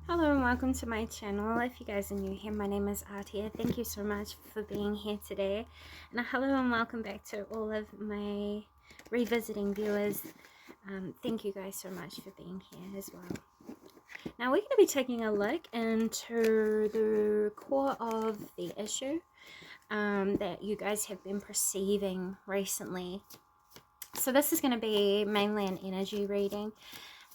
Hello and welcome to my channel. If you guys are new here, my name is Artia. Thank you so much for being here today. And hello and welcome back to all of my revisiting viewers. Thank you guys so much for being here as well. Now we're going to be taking a look into the core of the issue that you guys have been perceiving recently. So this is going to be mainly an energy reading.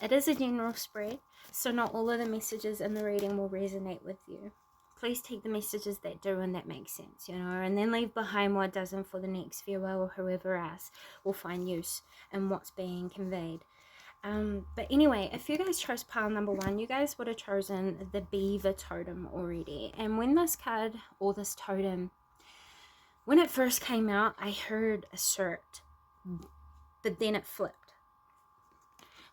It is a general spread, so not all of the messages in the reading will resonate with you. Please take the messages that do and that make sense, and then leave behind what doesn't for the next viewer or whoever else will find use in what's being conveyed. But anyway, if you guys chose pile number 1, you guys would have chosen the beaver totem already. And when this card or this totem, when it first came out, I heard assert, but then it flipped.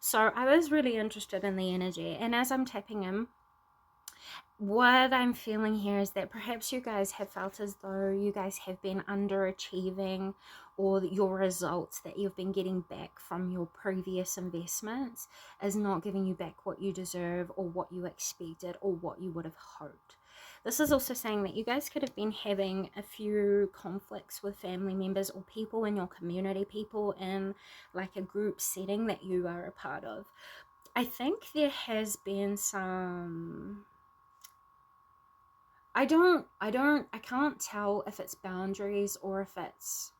So I was really interested in the energy, and as I'm tapping in, what I'm feeling here is that perhaps you guys have felt as though you guys have been underachieving, or your results that you've been getting back from your previous investments is not giving you back what you deserve or what you expected or what you would have hoped. This is also saying that you guys could have been having a few conflicts with family members or people in your community, people in like a group setting that you are a part of. I think there has been some... I can't tell if it's boundaries or if it's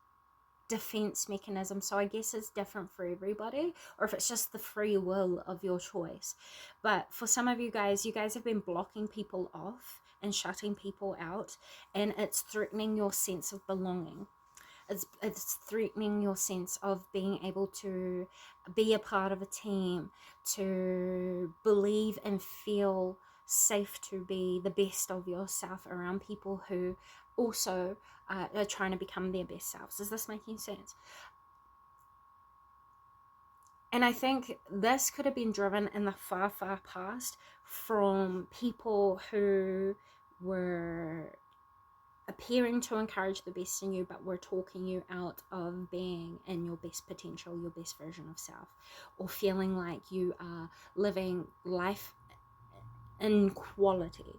defense mechanism, so I guess it's different for everybody, or if it's just the free will of your choice. But for some of you guys have been blocking people off and shutting people out, and it's threatening your sense of belonging. It's threatening your sense of being able to be a part of a team, to believe and feel safe to be the best of yourself around people who also are trying to become their best selves. Is this making sense? And I think this could have been driven in the far, far past from people who were appearing to encourage the best in you, but were talking you out of being in your best potential, your best version of self, or feeling like you are living life in quality.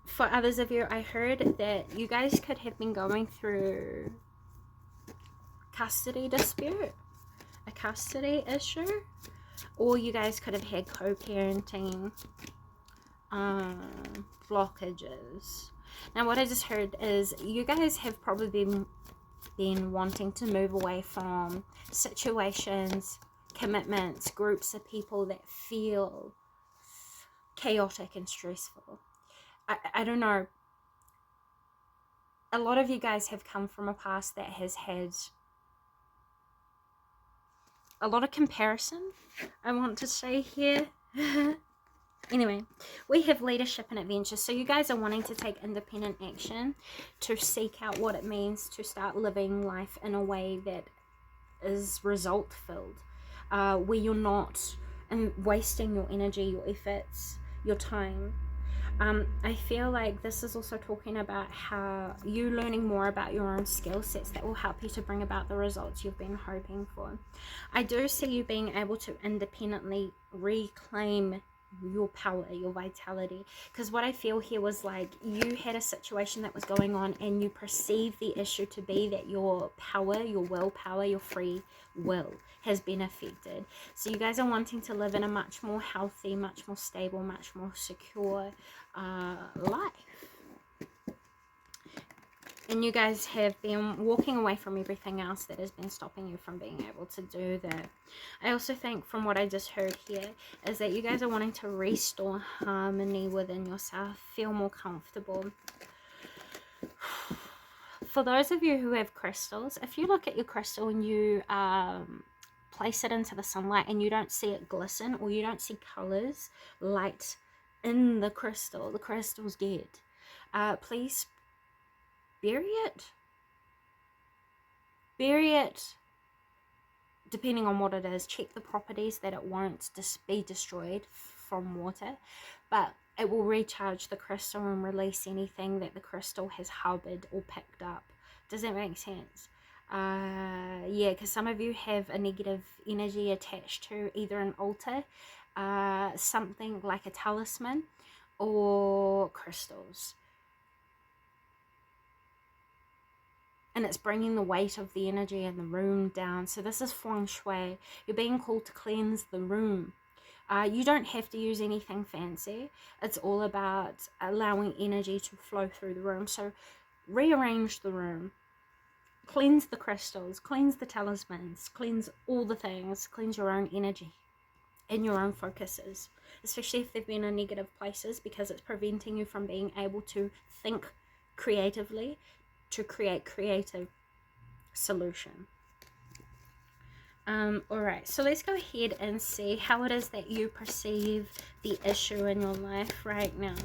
For others of you, I heard that you guys could have been going through custody dispute, a custody issue, or you guys could have had co-parenting blockages. Now what I just heard is you guys have probably been wanting to move away from situations, commitments, groups of people that feel chaotic and stressful. I don't know. A lot of you guys have come from a past that has had a lot of comparison, I want to say here. Anyway, we have leadership and adventure. So you guys are wanting to take independent action to seek out what it means to start living life in a way that is result filled, where you're not wasting your energy, your efforts, your time. I feel like this is also talking about how you learning more about your own skill sets that will help you to bring about the results you've been hoping for. I do see you being able to independently reclaim your power, your vitality, because what I feel here was like you had a situation that was going on and you perceived the issue to be that your power, your willpower, your free will has been affected. So you guys are wanting to live in a much more healthy, much more stable, much more secure life. And you guys have been walking away from everything else that has been stopping you from being able to do that. I also think from what I just heard here is that you guys are wanting to restore harmony within yourself, feel more comfortable. For those of you who have crystals, if you look at your crystal and you place it into the sunlight and you don't see it glisten, or you don't see colors, light in the crystal's dead. Please bury it, depending on what it is. Check the properties that it won't be destroyed from water, but it will recharge the crystal and release anything that the crystal has harbored or picked up. Does that make sense? Yeah, because some of you have a negative energy attached to either an altar, something like a talisman or crystals. And it's bringing the weight of the energy in the room down. So this is feng shui. You're being called to cleanse the room. You don't have to use anything fancy. It's all about allowing energy to flow through the room. So rearrange the room. Cleanse the crystals. Cleanse the talismans. Cleanse all the things. Cleanse your own energy and your own focuses. Especially if they've been in negative places, because it's preventing you from being able to think creatively, to create creative solution. Alright, so let's go ahead and see how it is that you perceive the issue in your life right now.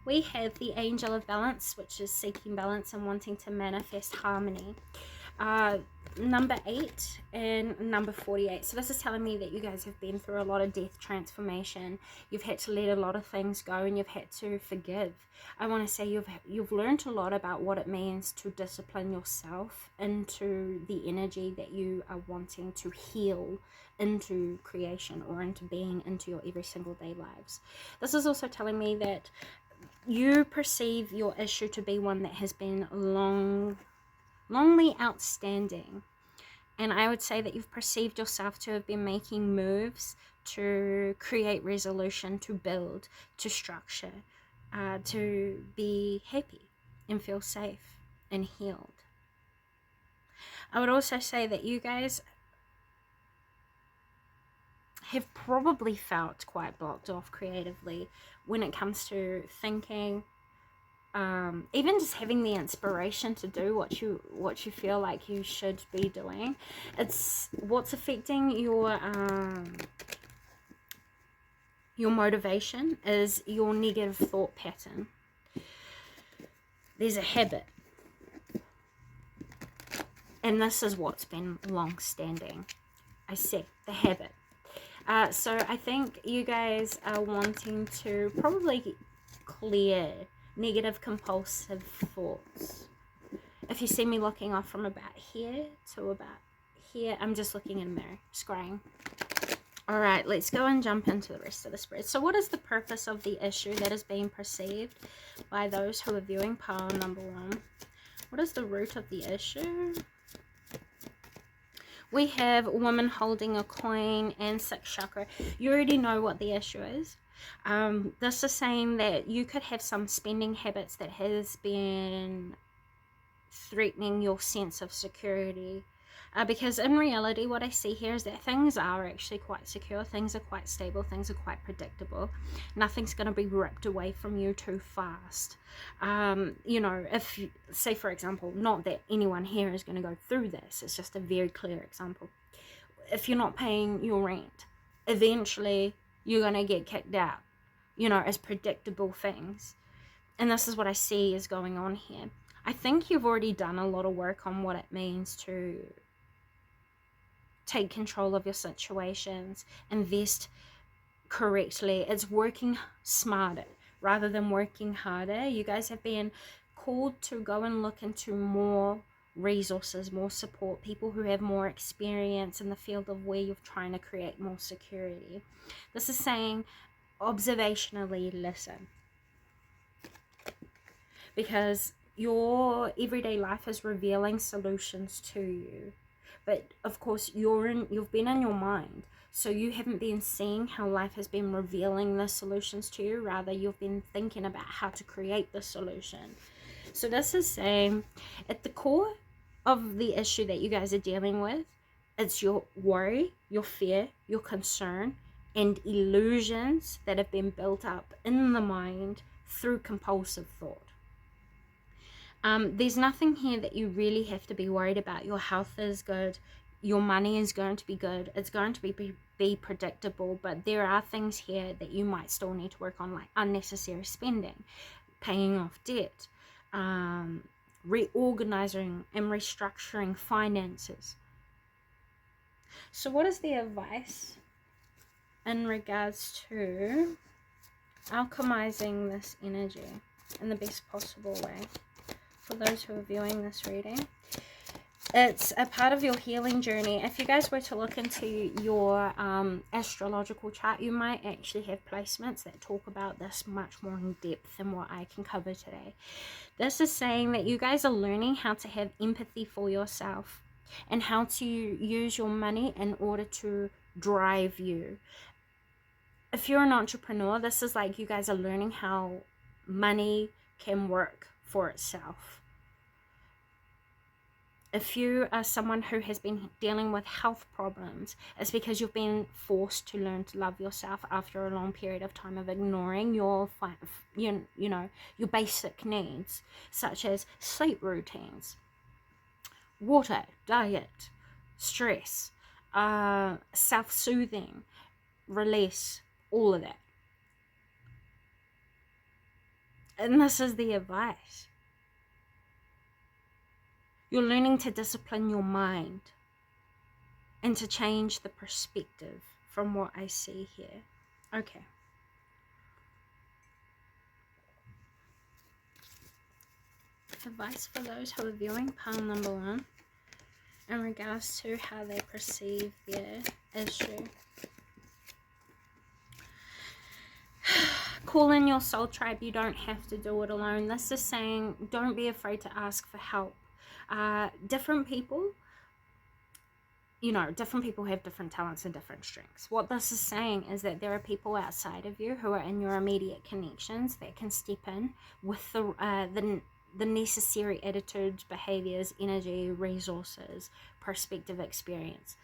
We have the Angel of Balance, which is seeking balance and wanting to manifest harmony. Number 8 and number 48. So this is telling me that you guys have been through a lot of death transformation. You've had to let a lot of things go, and you've had to forgive. I want to say you've learned a lot about what it means to discipline yourself into the energy that you are wanting to heal into creation, or into being, into your every single day lives. This is also telling me that you perceive your issue to be one that has been longly outstanding. And I would say that you've perceived yourself to have been making moves to create resolution, to build, to structure, to be happy and feel safe and healed. I would also say that you guys have probably felt quite blocked off creatively when it comes to thinking, even just having the inspiration to do what you feel like you should be doing. It's what's affecting your motivation is your negative thought pattern. There's a habit, and this is what's been long standing. I see the habit. So I think you guys are wanting to probably clear negative compulsive thoughts. If you see me looking off from about here to about here, I'm just looking in a mirror, scrying. Alright, let's go and jump into the rest of the spread. So what is the purpose of the issue that is being perceived by those who are viewing pile number 1? What is the root of the issue? We have a woman holding a coin and 6 chakra. You already know what the issue is. This is saying that you could have some spending habits that has been threatening your sense of security. Because in reality, what I see here is that things are actually quite secure. Things are quite stable. Things are quite predictable. Nothing's going to be ripped away from you too fast. You know, if, say for example, not that anyone here is going to go through this. It's just a very clear example. If you're not paying your rent, eventually you're going to get kicked out. You know, as predictable things. And this is what I see is going on here. I think you've already done a lot of work on what it means to take control of your situations, invest correctly. It's working smarter rather than working harder. You guys have been called to go and look into more resources, more support, people who have more experience in the field of where you're trying to create more security. This is saying observationally listen, because your everyday life is revealing solutions to you. But of course, you've been in your mind, so you haven't been seeing how life has been revealing the solutions to you. Rather, you've been thinking about how to create the solution. So this is saying, at the core of the issue that you guys are dealing with, it's your worry, your fear, your concern, and illusions that have been built up in the mind through compulsive thought. There's nothing here that you really have to be worried about. Your health is good. Your money is going to be good. It's going to be predictable. But there are things here that you might still need to work on, like unnecessary spending, paying off debt, reorganizing and restructuring finances. So what is the advice in regards to alchemizing this energy in the best possible way? For those who are viewing this reading, It's a part of your healing journey. If you guys were to look into your astrological chart, you might actually have placements that talk about this much more in depth than what I can cover today. This is saying that you guys are learning how to have empathy for yourself and how to use your money in order to drive you. If you're an entrepreneur, this is like you guys are learning how money can work for itself. If you are someone who has been dealing with health problems, it's because you've been forced to learn to love yourself after a long period of time of ignoring your your basic needs, such as sleep routines, water, diet, stress, self-soothing, release, all of that. And this is the advice. You're learning to discipline your mind and to change the perspective from what I see here. Okay. Advice for those who are viewing pile number 1 in regards to how they perceive their issue. Call in your soul tribe. You don't have to do it alone. This is saying don't be afraid to ask for help. Different people, different people have different talents and different strengths. What this is saying is that there are people outside of you who are in your immediate connections that can step in with the necessary attitudes, behaviors, energy, resources, perspective, experience,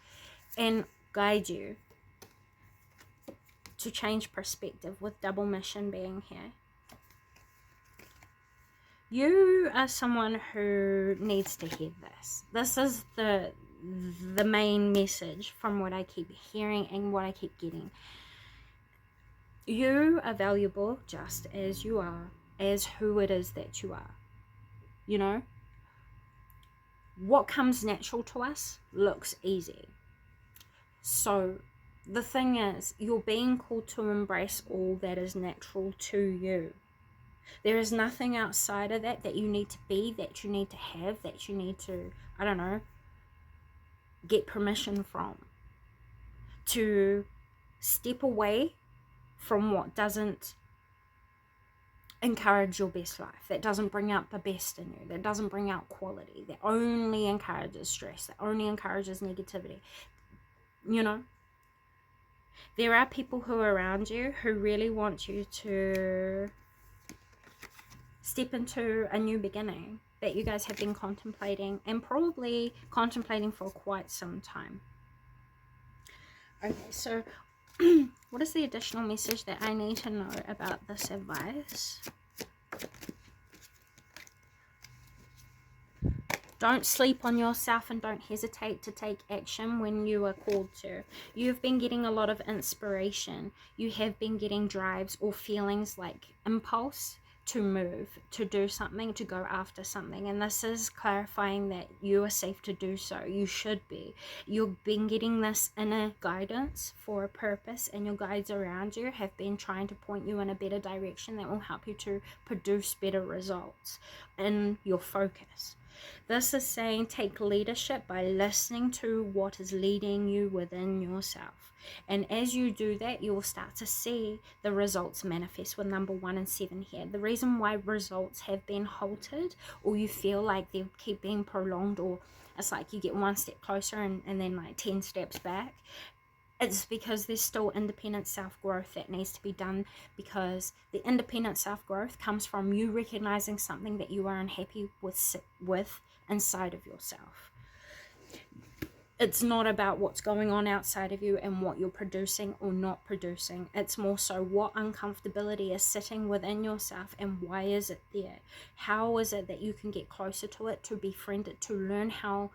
and guide you to change perspective, with double mission being here. You are someone who needs to hear this. This is the main message from what I keep hearing and what I keep getting. You are valuable just as you are, as who it is that you are. What comes natural to us looks easy. So the thing is, you're being called to embrace all that is natural to you. There is nothing outside of that you need to be, that you need to have, that you need to, get permission from. To step away from what doesn't encourage your best life, that doesn't bring out the best in you, that doesn't bring out quality, that only encourages stress, that only encourages negativity. There are people who are around you who really want you to step into a new beginning that you guys have been contemplating, and probably contemplating for quite some time. Okay, so what is the additional message that I need to know about this advice? Don't sleep on yourself and don't hesitate to take action when you are called to. You've been getting a lot of inspiration. You have been getting drives or feelings like impulse to move, to do something, to go after something. And this is clarifying that you are safe to do so. You should be. You've been getting this inner guidance for a purpose, and your guides around you have been trying to point you in a better direction that will help you to produce better results in your focus. This is saying take leadership by listening to what is leading you within yourself. And as you do that, you will start to see the results manifest with number 1 and 7 here. The reason why results have been halted, or you feel like they keep being prolonged, or it's like you get one step closer and then like 10 steps back, it's because there's still independent self-growth that needs to be done, because the independent self-growth comes from you recognizing something that you are unhappy with inside of yourself. It's not about what's going on outside of you and what you're producing or not producing. It's more so what uncomfortability is sitting within yourself, and why is it there? How is it that you can get closer to it, to befriend it, to learn how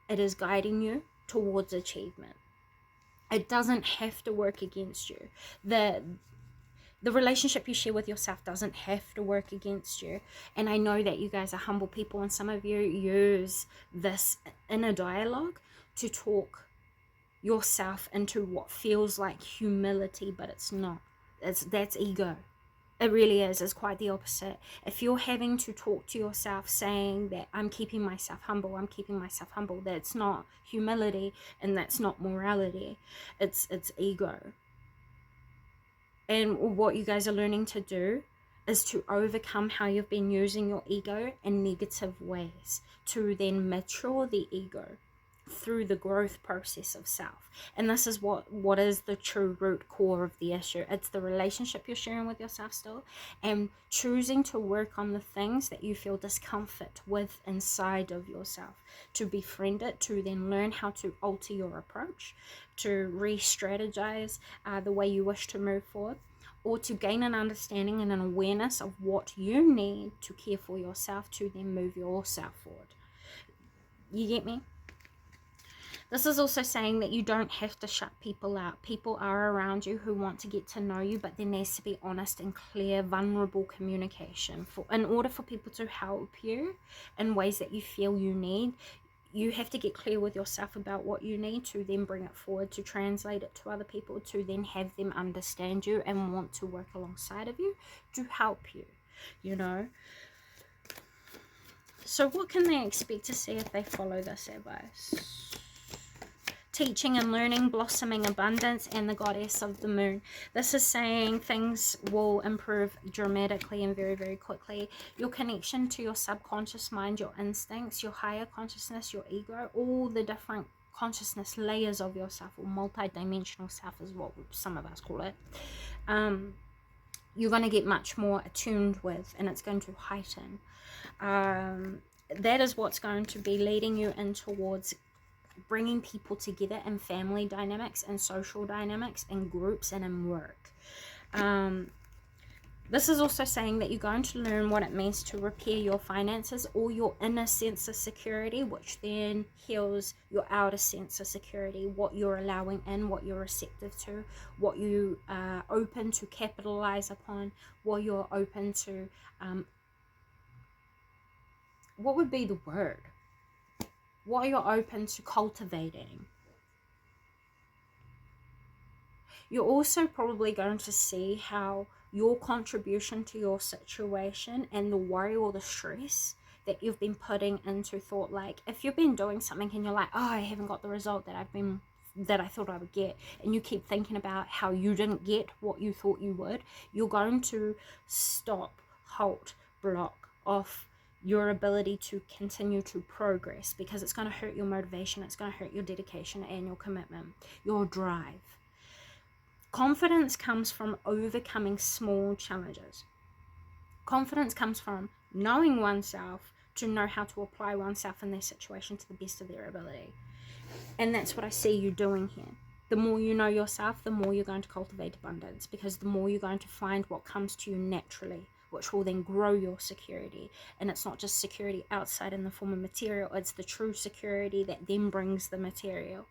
it is guiding you towards achievement. It doesn't have to work against you. The relationship you share with yourself doesn't have to work against you. And I know that you guys are humble people, and some of you use this inner dialogue to talk yourself into what feels like humility, but it's not. That's ego. It really is. It's quite the opposite. If you're having to talk to yourself saying that I'm keeping myself humble, that's not humility and that's not morality. It's ego. And what you guys are learning to do is to overcome how you've been using your ego in negative ways, to then mature the ego through the growth process of self. And this is what is the true root core of the issue. It's the relationship you're sharing with yourself still, and choosing to work on the things that you feel discomfort with inside of yourself, to befriend it, to then learn how to alter your approach, to re-strategize the way you wish to move forward, or to gain an understanding and an awareness of what you need to care for yourself, to then move yourself forward. You get me? This is also saying that you don't have to shut people out. People are around you who want to get to know you, but there needs to be honest and clear, vulnerable communication. In order for people to help you in ways that you feel you need, you have to get clear with yourself about what you need, to then bring it forward, to translate it to other people, to then have them understand you and want to work alongside of you to help you, you know. So what can they expect to see if they follow this advice? Teaching and learning, blossoming abundance, and the goddess of the moon. This is saying things will improve dramatically and very, very quickly. Your connection to your subconscious mind, your instincts, your higher consciousness, your ego, all the different consciousness layers of yourself, or multi-dimensional self is what some of us call it. You're going to get much more attuned with, and it's going to heighten. That is what's going to be leading you in towards bringing people together in family dynamics and social dynamics and groups and in work. This is also saying that you're going to learn what it means to repair your finances or your inner sense of security, which then heals your outer sense of security, what you're allowing in, what you're receptive to, what you are open to capitalize upon, what you're open to, what would be the word? What you're open to cultivating. You're also probably going to see how your contribution to your situation and the worry or the stress that you've been putting into thought, like if you've been doing something and you're like, oh, I haven't got the result that I thought I would get, and you keep thinking about how you didn't get what you thought you would, you're going to stop, halt, block off your ability to continue to progress, because it's going to hurt your motivation, it's going to hurt your dedication and your commitment, your drive. Confidence comes from overcoming small challenges. Confidence comes from knowing oneself to know how to apply oneself in their situation to the best of their ability. And that's what I see you doing here. The more you know yourself, the more you're going to cultivate abundance, because the more you're going to find what comes to you naturally, which will then grow your security. And it's not just security outside in the form of material, it's the true security that then brings the material.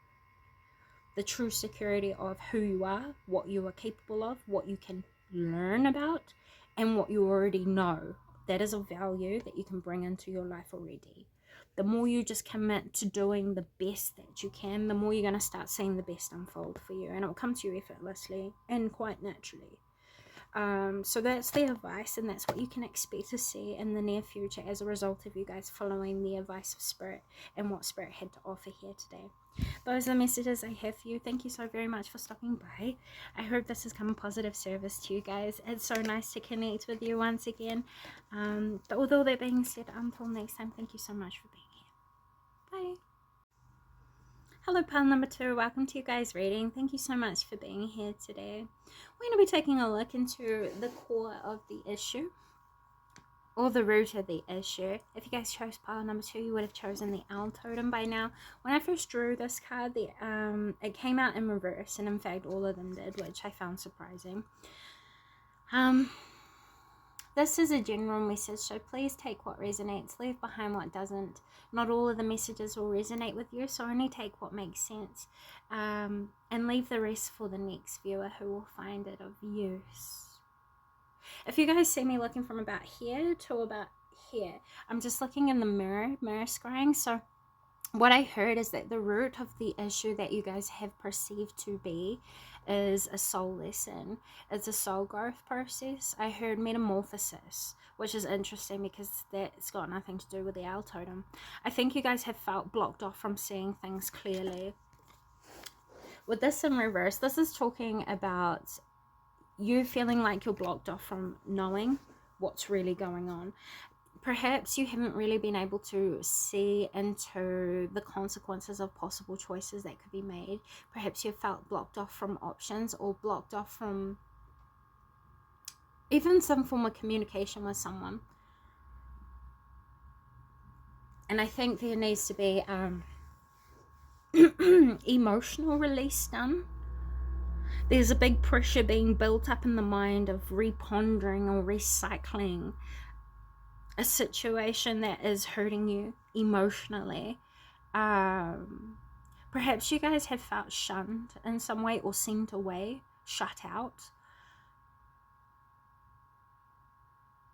The true security of who you are, what you are capable of, what you can learn about, and what you already know. That is a value that you can bring into your life already. The more you just commit to doing the best that you can, the more you're going to start seeing the best unfold for you. And it will come to you effortlessly and quite naturally. So that's the advice, and that's what you can expect to see in the near future as a result of you guys following the advice of Spirit and what Spirit had to offer here today. Those are the messages I have for you. Thank you so very much for stopping by. I hope this has come a positive service to you guys. It's so nice to connect with you once again. But with all that being said, until next time, thank you so much for being here. Bye. Hello, pile number 2. Welcome to you guys' reading. Thank you so much for being here today. We're going to be taking a look into the core of the issue, or the root of the issue. If you guys chose pile number 2, you would have chosen the owl totem by now. When I first drew this card, it came out in reverse, and in fact all of them did, which I found surprising. This is a general message, so please take what resonates, leave behind what doesn't. Not all of the messages will resonate with you, so only take what makes sense, and leave the rest for the next viewer who will find it of use. If you guys see me looking from about here to about here, I'm just looking in the mirror scrying. So what I heard is that the root of the issue that you guys have perceived to be is a soul lesson. It's a soul growth process. I heard metamorphosis, which is interesting because that's got nothing to do with the owl totem. I think you guys have felt blocked off from seeing things clearly. With this in reverse, this is talking about you feeling like you're blocked off from knowing what's really going on. Perhaps you haven't really been able to see into the consequences of possible choices that could be made. Perhaps you felt blocked off from options, or blocked off from even some form of communication with someone. And I think there needs to be emotional release done. There's a big pressure being built up in the mind of repondering or recycling a situation that is hurting you emotionally. Perhaps you guys have felt shunned in some way, or sent away, shut out.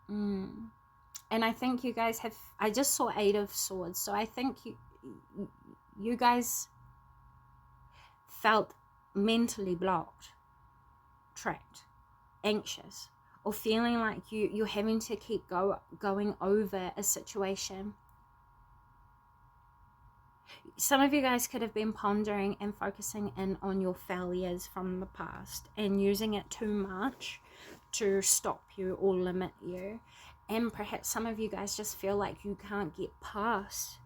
And I think you guys have, I just saw 8 of Swords, so I think you guys felt mentally blocked, trapped, anxious, or feeling like you're having to keep going over a situation. Some of you guys could have been pondering and focusing in on your failures from the past and using it too much to stop you or limit you. And perhaps some of you guys just feel like you can't get past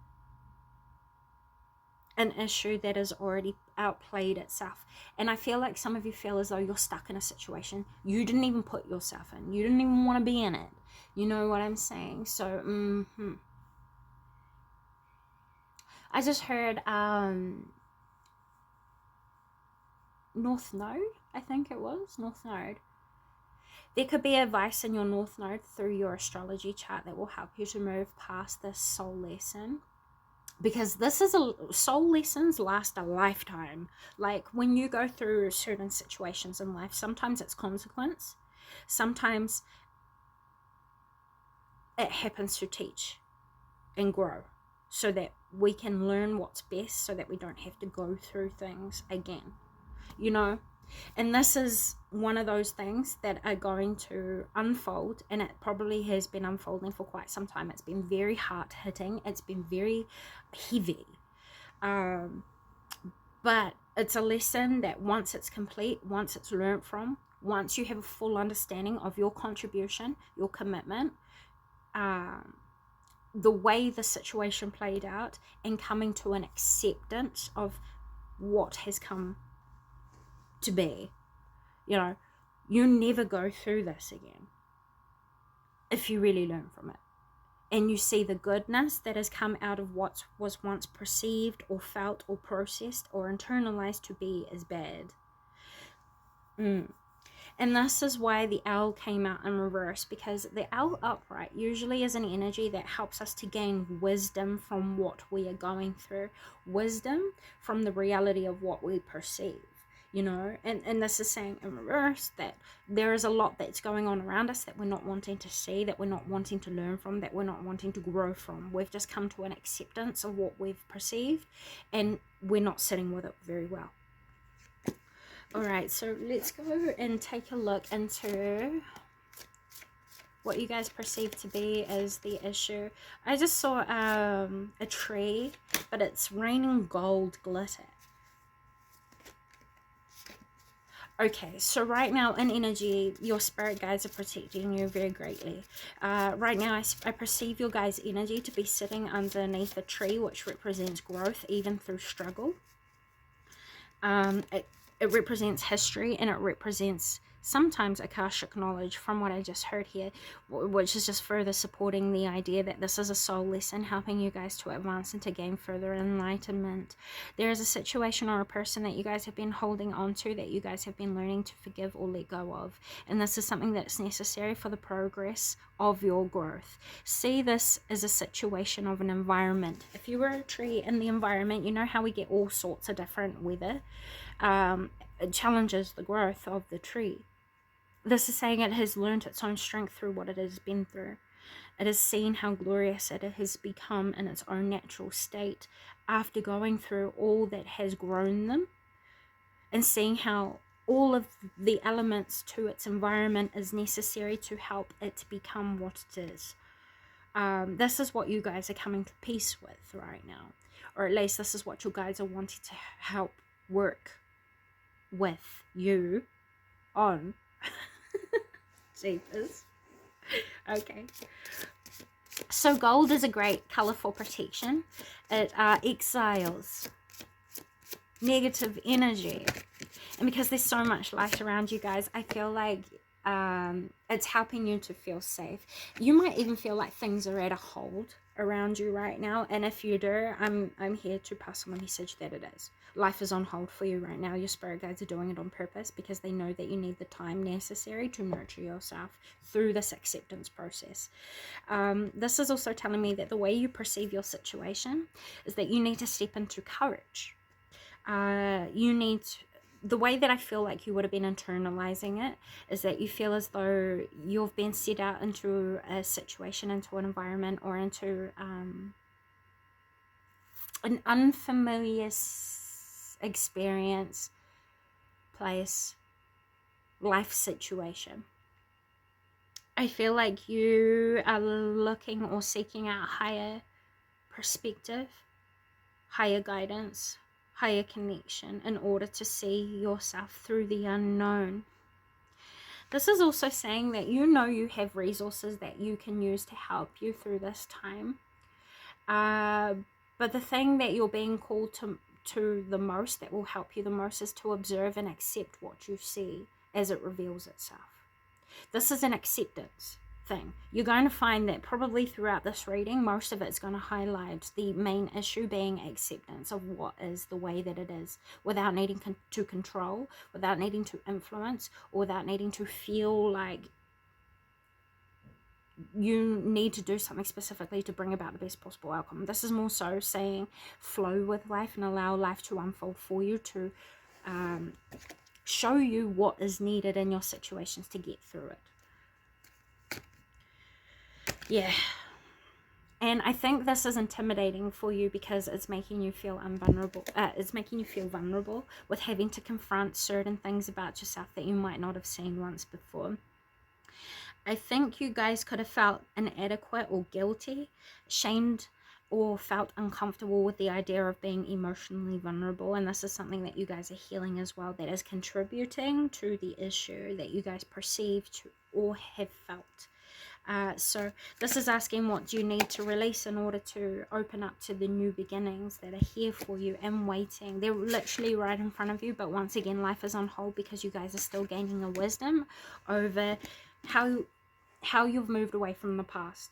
an issue that has already outplayed itself. And I feel like some of you feel as though you're stuck in a situation you didn't even put yourself in. You didn't even want to be in it. You know what I'm saying? So, I just heard North Node, I think it was, North Node. There could be advice in your North Node through your astrology chart that will help you to move past this soul lesson. Because this is soul lessons last a lifetime. Like when you go through certain situations in life, sometimes it's consequence. Sometimes it happens to teach and grow, so that we can learn what's best, so that we don't have to go through things again, you know. And this is one of those things that are going to unfold, and it probably has been unfolding for quite some time. It's been very hard hitting, it's been very heavy, but it's a lesson that once it's complete, once it's learned from, once you have a full understanding of your contribution, your commitment, the way the situation played out, and coming to an acceptance of what has come to be, you know, you never go through this again if you really learn from it, and you see the goodness that has come out of what was once perceived or felt or processed or internalized to be as bad. And this is why the owl came out in reverse, because the owl upright usually is an energy that helps us to gain wisdom from what we are going through, wisdom from the reality of what we perceive, you know. And this is saying in reverse that there is a lot that's going on around us that we're not wanting to see, that we're not wanting to learn from, that we're not wanting to grow from. We've just come to an acceptance of what we've perceived, and we're not sitting with it very well. Alright, so let's go and take a look into what you guys perceive to be as the issue. I just saw a tree, but it's raining gold glitter. Okay, so right now in energy, your spirit guides are protecting you very greatly. Right now, I perceive your guys' energy to be sitting underneath a tree, which represents growth, even through struggle. It represents history, and it represents sometimes Akashic knowledge, from what I just heard here, which is just further supporting the idea that this is a soul lesson, helping you guys to advance and to gain further enlightenment. There is a situation or a person that you guys have been holding on to, that you guys have been learning to forgive or let go of, and this is something that's necessary for the progress of your growth. See this as a situation of an environment. If you were a tree in the environment, you know how we get all sorts of different weather. It challenges the growth of the tree. This is saying it has learned its own strength through what it has been through. It has seen how glorious it has become in its own natural state after going through all that has grown them, and seeing how all of the elements to its environment is necessary to help it become what it is. This is what you guys are coming to peace with right now, or at least this is what you guys are wanting to help work with you on. Jeepers. Okay. So gold is a great color for protection. It exiles negative energy. And because there's so much light around you guys, I feel like it's helping you to feel safe. You might even feel like things are at a hold around you right now. And if you do, I'm here to pass on the message that it is. Life is on hold for you right now. Your spirit guides are doing it on purpose because they know that you need the time necessary to nurture yourself through this acceptance process. This is also telling me that the way you perceive your situation is that you need to step into courage. The way that I feel like you would have been internalizing it is that you feel as though you've been set out into a situation, into an environment, or into an unfamiliar experience, place, life situation. I feel like you are looking or seeking out higher perspective, higher guidance, higher connection in order to see yourself through the unknown. This is also saying that you know you have resources that you can use to help you through this time. But the thing that you're being called to the most, that will help you the most, is to observe and accept what you see as it reveals itself. This is an acceptance thing. You're going to find that probably throughout this reading, most of it's going to highlight the main issue being acceptance of what is the way that it is, without needing to control, without needing to influence, or without needing to feel like you need to do something specifically to bring about the best possible outcome. This is more so saying flow with life and allow life to unfold for you, to show you what is needed in your situations to get through it. Yeah. And I think this is intimidating for you because it's making you feel vulnerable. It's making you feel vulnerable with having to confront certain things about yourself that you might not have seen once before. I think you guys could have felt inadequate or guilty, shamed, or felt uncomfortable with the idea of being emotionally vulnerable. And this is something that you guys are healing as well, that is contributing to the issue that you guys perceive to or have felt. So this is asking, what do you need to release in order to open up to the new beginnings that are here for you and waiting? They're literally right in front of you, but once again, life is on hold because you guys are still gaining a wisdom over how you've moved away from the past.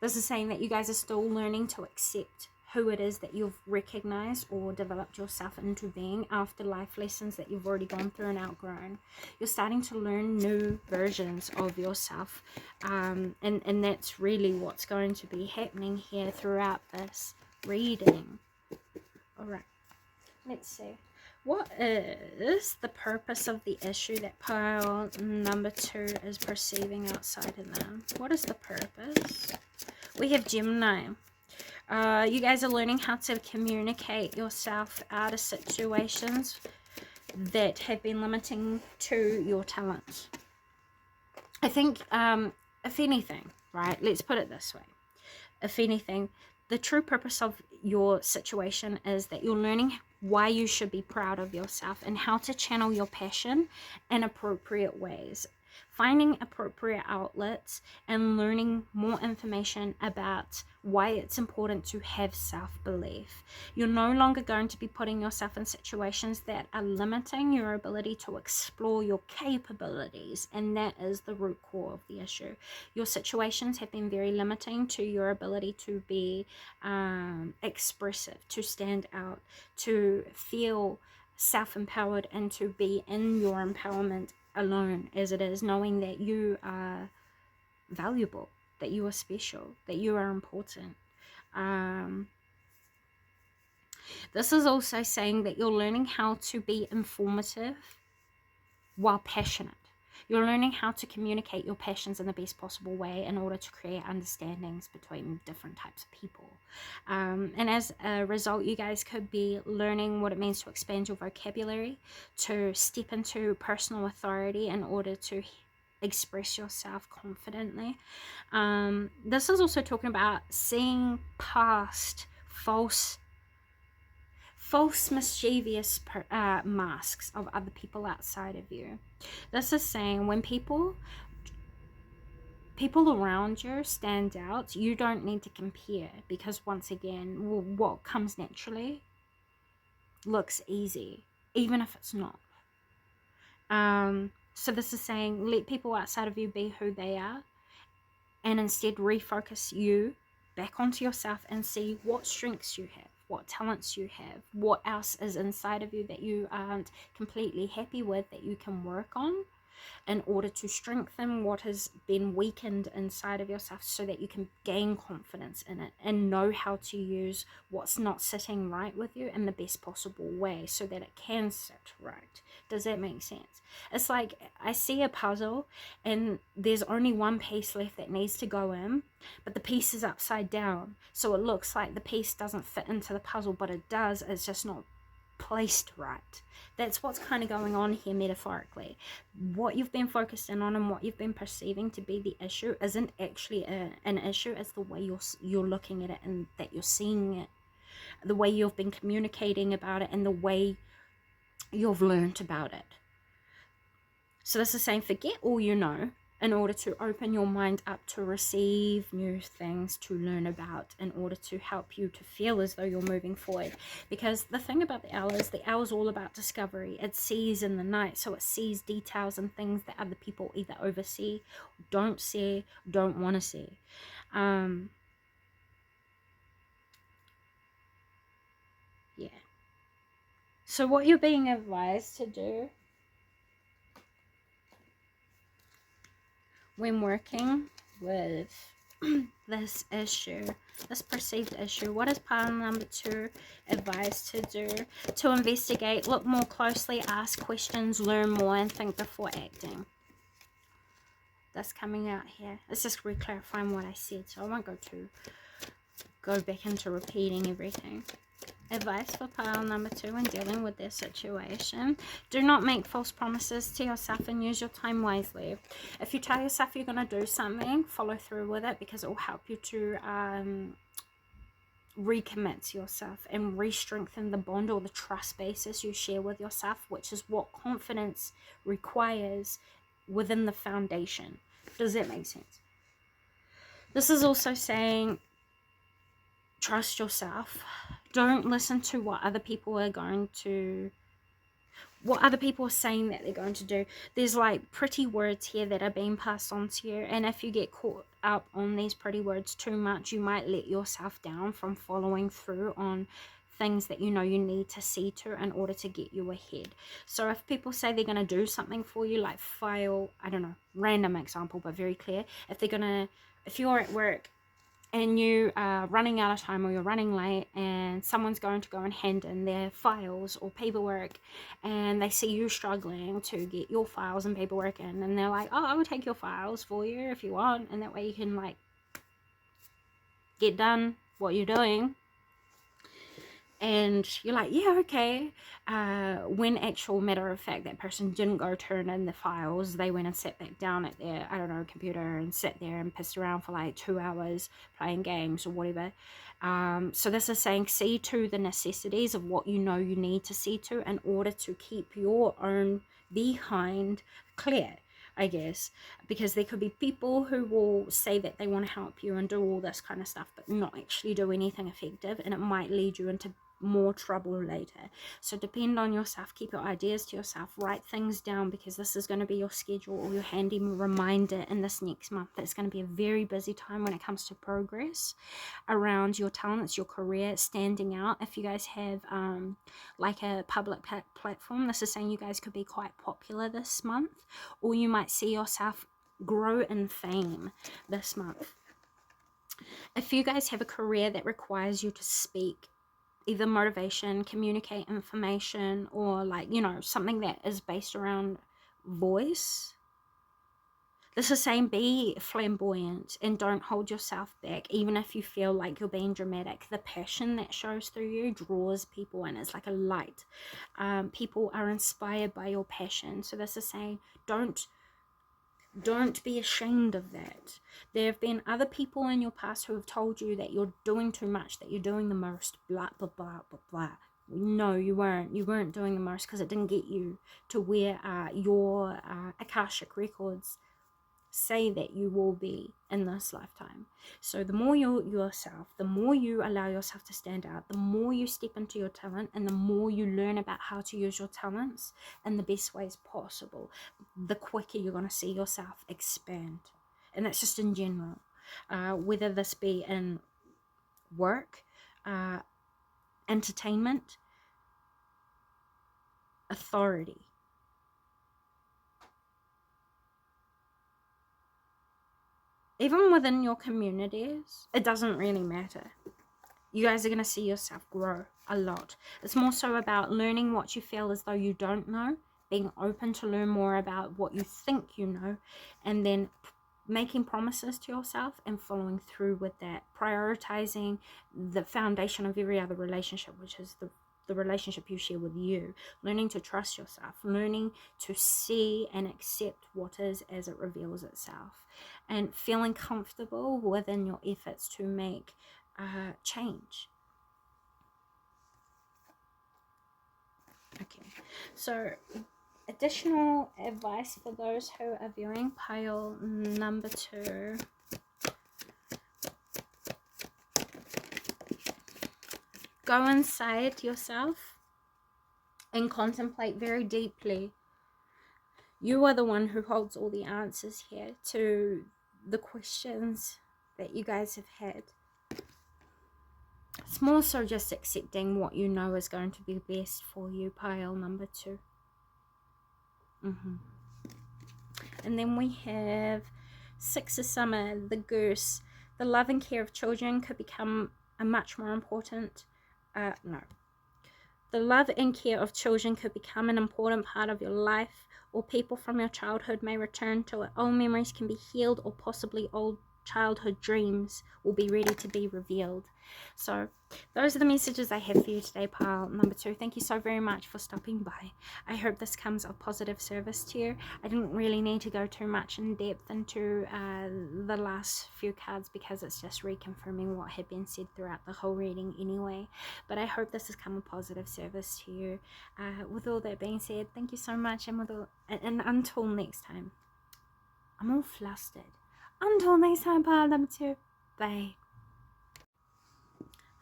This is saying that you guys are still learning to accept who it is that you've recognized or developed yourself into being after life lessons that you've already gone through and outgrown. You're starting to learn new versions of yourself, and that's really what's going to be happening here throughout this reading. All right, let's see. What is the purpose of the issue that pile number 2 is perceiving outside of them? What is the purpose? We have Gemini. You guys are learning how to communicate yourself out of situations that have been limiting to your talents. I think, if anything, right, let's put it this way. If anything, the true purpose of your situation is that you're learning why you should be proud of yourself and how to channel your passion in appropriate ways. Finding appropriate outlets and learning more information about why it's important to have self-belief. You're no longer going to be putting yourself in situations that are limiting your ability to explore your capabilities, and that is the root core of the issue. Your situations have been very limiting to your ability to be expressive, to stand out, to feel self-empowered, and to be in your empowerment alone as it is, knowing that you are valuable, that you are special, that you are important. This is also saying that you're learning how to be informative while passionate. You're learning how to communicate your passions in the best possible way in order to create understandings between different types of people. And as a result, you guys could be learning what it means to expand your vocabulary, to step into personal authority in order to express yourself confidently. This is also talking about seeing past false mischievous masks of other people outside of you. This is saying when people around you stand out, you don't need to compare, because once again, what comes naturally looks easy, even if it's not. So this is saying let people outside of you be who they are, and instead refocus you back onto yourself and see what strengths you have, what talents you have, what else is inside of you that you aren't completely happy with, that you can work on in order to strengthen what has been weakened inside of yourself, so that you can gain confidence in it and know how to use what's not sitting right with you in the best possible way so that it can sit right. Does that make sense? It's like I see a puzzle and there's only one piece left that needs to go in, but the piece is upside down, so it looks like the piece doesn't fit into the puzzle, but it does. It's just not placed right. That's what's kind of going on here metaphorically. What you've been focused in on and what you've been perceiving to be the issue isn't actually an issue. It's the way you're looking at it and that you're seeing it, the way you've been communicating about it, and the way you've learned about it. So this is saying forget all you know in order to open your mind up to receive new things to learn about, in order to help you to feel as though you're moving forward. Because the thing about the owl is the owl is all about discovery. It sees in the night, so it sees details and things that other people either oversee, don't see, don't want to see. Yeah. So what you're being advised to do when working with this issue, this perceived issue, what is pile number 2 advised to do? To investigate, look more closely, ask questions, learn more, and think before acting. That's coming out here. It's just re-clarifying what I said, so I won't go back into repeating everything. Advice for pile number 2 when dealing with this situation: do not make false promises to yourself and use your time wisely. If you tell yourself you're going to do something, follow through with it, because it will help you to recommit to yourself and re-strengthen the bond or the trust basis you share with yourself, which is what confidence requires within the foundation. Does that make sense? This is also saying trust yourself. Don't listen to what other people are saying that they're going to do. There's like pretty words here that are being passed on to you, and if you get caught up on these pretty words too much, you might let yourself down from following through on things that you know you need to see to in order to get you ahead. So if people say they're going to do something for you, like file, I don't know, random example but very clear, if you're at work and you are running out of time, or you're running late, and someone's going to go and hand in their files or paperwork, and they see you struggling to get your files and paperwork in, and they're like, oh, I will take your files for you if you want, and that way you can like get done what you're doing. And you're like, yeah, okay. When actual matter of fact, that person didn't go turn in the files. They went and sat back down at their, I don't know, computer, and sat there and pissed around for like 2 hours playing games or whatever. So this is saying see to the necessities of what you know you need to see to in order to keep your own behind clear, I guess, because there could be people who will say that they want to help you and do all this kind of stuff, but not actually do anything effective, and it might lead you into more trouble later. So depend on yourself, keep your ideas to yourself, write things down, because this is going to be your schedule or your handy reminder in this next month. It's going to be a very busy time when it comes to progress around your talents, your career, standing out. If you guys have like a public platform, this is saying you guys could be quite popular this month, or you might see yourself grow in fame this month. If you guys have a career that requires you to speak, either motivation, communicate information, or like, you know, something that is based around voice, This is saying be flamboyant and don't hold yourself back, even if you feel like you're being dramatic. The passion that shows through you draws people in. It's like a light. People are inspired by your passion. So this is saying don't be ashamed of that. There have been other people in your past who have told you that you're doing too much, that you're doing the most, blah, blah, blah, blah, blah. No, you weren't. You weren't doing the most because it didn't get you to where your Akashic records say that you will be in this lifetime. So the more you're yourself, the more you allow yourself to stand out, the more you step into your talent, and the more you learn about how to use your talents in the best ways possible, the quicker you're going to see yourself expand. And that's just in general, whether this be in work, entertainment, authority. Even within your communities, it doesn't really matter. You guys are going to see yourself grow a lot. It's more so about learning what you feel as though you don't know, being open to learn more about what you think you know, and then making promises to yourself and following through with that, prioritizing the foundation of every other relationship, which is the relationship you share with you, learning to trust yourself, learning to see and accept what is as it reveals itself, and feeling comfortable within your efforts to make change. Okay, so additional advice for those who are viewing pile number 2. Go inside yourself and contemplate very deeply. You are the one who holds all the answers here to the questions that you guys have had. It's more so just accepting what you know is going to be best for you, pile number 2. And then we have 6 of summer, the goose. The love and care of children could become a much more important The love and care of children could become an important part of your life, or people from your childhood may return to it. Old memories can be healed, or possibly old childhood dreams will be ready to be revealed. So those are the messages I have for you today, pile number 2. Thank you so very much for stopping by. I hope this comes of positive service to you. I didn't really need to go too much in depth into the last few cards because it's just reconfirming what had been said throughout the whole reading anyway, but I hope this has come of positive service to you. With all that being said, thank you so much, and until next time, I'm all flustered. Until next time, pile number 2. Bye.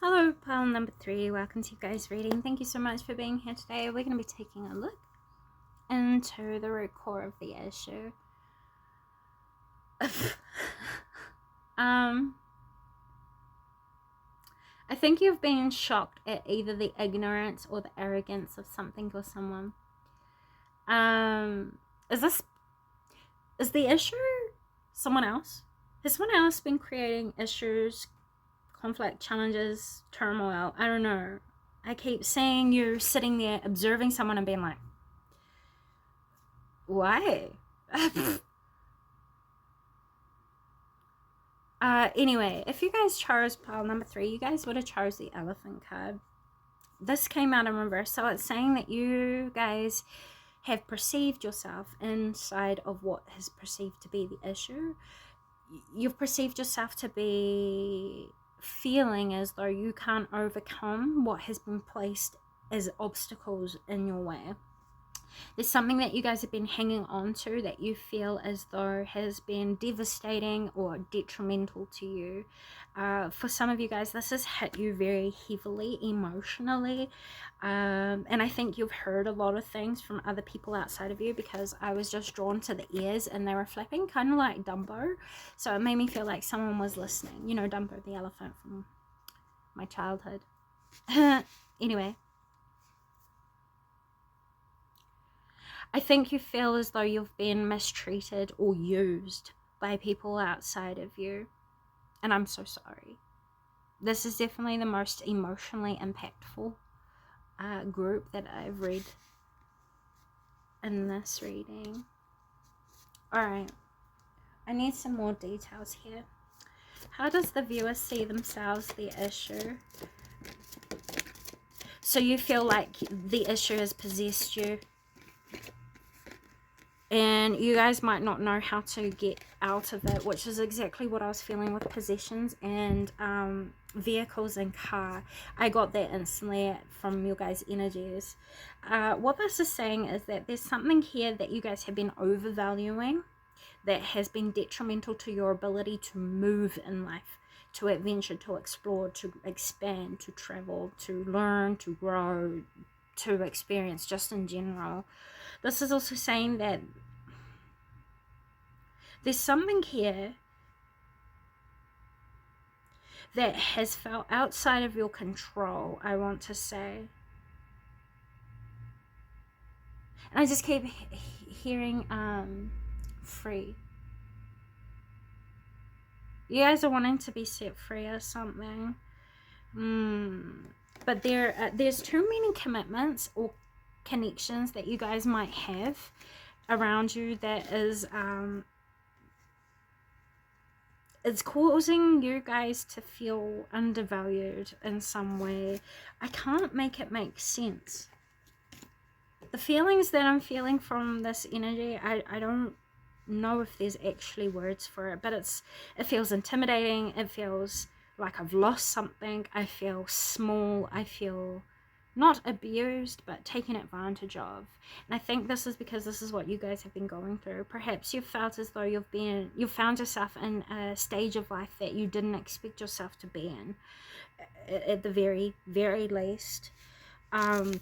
Hello, pile number 3. Welcome to you guys' reading. Thank you so much for being here today. We're going to be taking a look into the root core of the issue. I think you've been shocked at either the ignorance or the arrogance of something or someone. Is the issue someone else? Has someone else been creating issues, conflict, challenges, turmoil? I don't know. I keep seeing you sitting there observing someone and being like, why? Anyway, if you guys chose pile number 3, you guys would have chose the elephant card. This came out in reverse, so it's saying that you guys have perceived yourself inside of what is perceived to be the issue. You've perceived yourself to be feeling as though you can't overcome what has been placed as obstacles in your way. There's something that you guys have been hanging on to that you feel as though has been devastating or detrimental to you. For some of you guys, this has hit you very heavily emotionally. And I think you've heard a lot of things from other people outside of you, because I was just drawn to the ears and they were flapping, kind of like Dumbo. So it made me feel like someone was listening. You know, Dumbo the elephant from my childhood. Anyway. I think you feel as though you've been mistreated or used by people outside of you. And I'm so sorry. This is definitely the most emotionally impactful group that I've read in this reading. Alright. I need some more details here. How does the viewer see themselves, the issue? So you feel like the issue has possessed you, and you guys might not know how to get out of it, which is exactly what I was feeling with possessions and vehicles and car. I got that instantly from you guys' energies. What this is saying is that there's something here that you guys have been overvaluing that has been detrimental to your ability to move in life, to adventure, to explore, to expand, to travel, to learn, to grow, to experience, just in general. This is also saying that there's something here that has felt outside of your control, I want to say. And I just keep hearing free. You guys are wanting to be set free or something. But there's too many commitments or connections that you guys might have around you that is it's causing you guys to feel undervalued in some way. I can't make it make sense. The feelings that I'm feeling from this energy, I don't know if there's actually words for it, but it feels intimidating. It feels like I've lost something. I feel small. I feel not abused, but taken advantage of. And I think this is because this is what you guys have been going through. Perhaps you've felt as though you've found yourself in a stage of life that you didn't expect yourself to be in, at the very, very least. And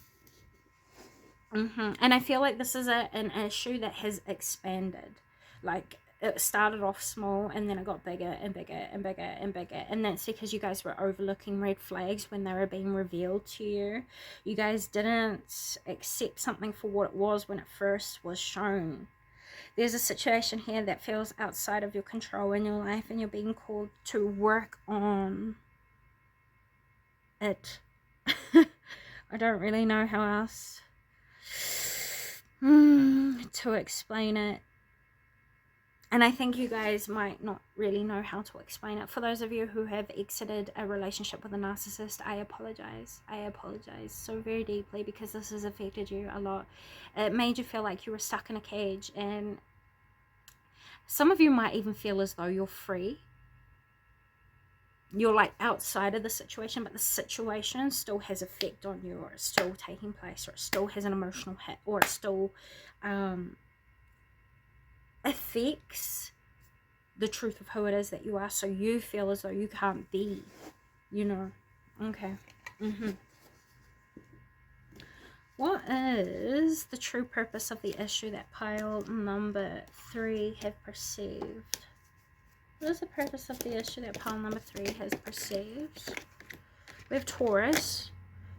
I feel like this is an issue that has expanded. Like, it started off small and then it got bigger and bigger and bigger and bigger. And that's because you guys were overlooking red flags when they were being revealed to you. You guys didn't accept something for what it was when it first was shown. There's a situation here that feels outside of your control in your life, and you're being called to work on it. I don't really know how else to explain it. And I think you guys might not really know how to explain it. For those of you who have exited a relationship with a narcissist, I apologize. I apologize so very deeply, because this has affected you a lot. It made you feel like you were stuck in a cage, and some of you might even feel as though you're free. You're like outside of the situation, but the situation still has effect on you, or it's still taking place, or it still has an emotional hit, or it still affects the truth of who it is that you are, so you feel as though you can't be, you know. Okay. What is the true purpose of the issue that pile number 3 have perceived? What is the purpose of the issue that pile number 3 has perceived? We have Taurus,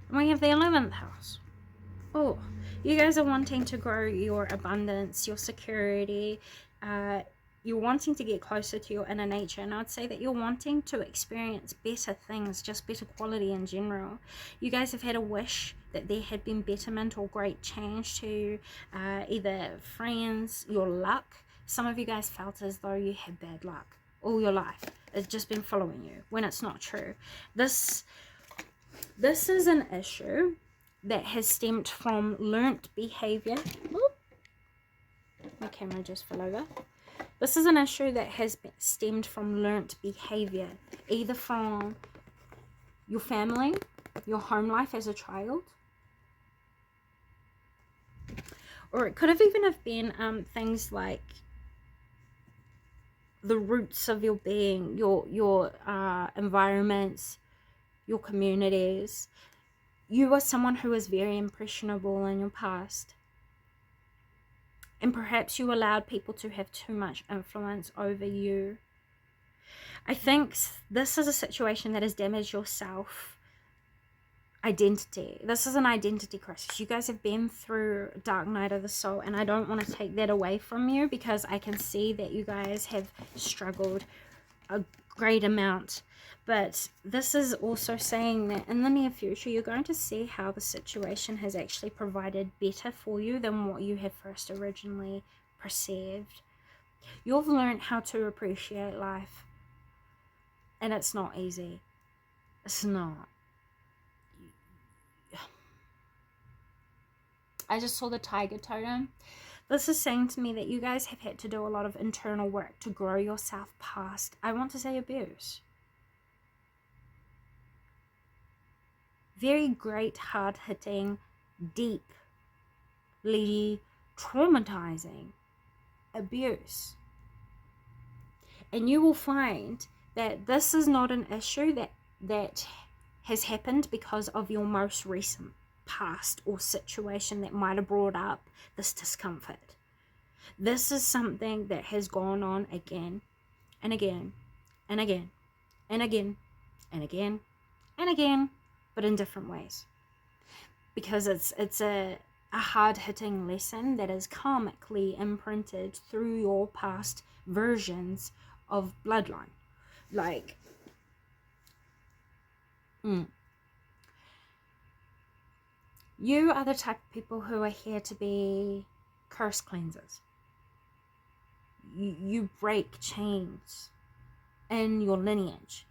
and we have the 11th house. Oh, you guys are wanting to grow your abundance, your security. You're wanting to get closer to your inner nature. And I'd say that you're wanting to experience better things, just better quality in general. You guys have had a wish that there had been betterment or great change to either friends, your luck. Some of you guys felt as though you had bad luck all your life. It's just been following you, when it's not true. This is an issue that has stemmed from learnt behavior. My camera just fell over. This is an issue that has stemmed from learnt behavior, either from your family, your home life as a child, or it could have even have been things like the roots of your being, your environments, your communities. You were someone who was very impressionable in your past. And perhaps you allowed people to have too much influence over you. I think this is a situation that has damaged your self-identity. This is an identity crisis. You guys have been through dark night of the soul, and I don't want to take that away from you, because I can see that you guys have struggled a great amount. But this is also saying that in the near future, you're going to see how the situation has actually provided better for you than what you had first originally perceived. You've learned how to appreciate life, and it's not easy. It's not. I just saw the tiger totem. This is saying to me that you guys have had to do a lot of internal work to grow yourself past, I want to say, abuse. Very great, hard-hitting, deeply traumatizing abuse. And you will find that this is not an issue that has happened because of your most recent past or situation that might have brought up this discomfort. This is something that has gone on again and again and again and again and again and again, but in different ways. Because it's a hard-hitting lesson that is karmically imprinted through your past versions of bloodline. Like, you are the type of people who are here to be curse cleansers. You break chains in your lineage.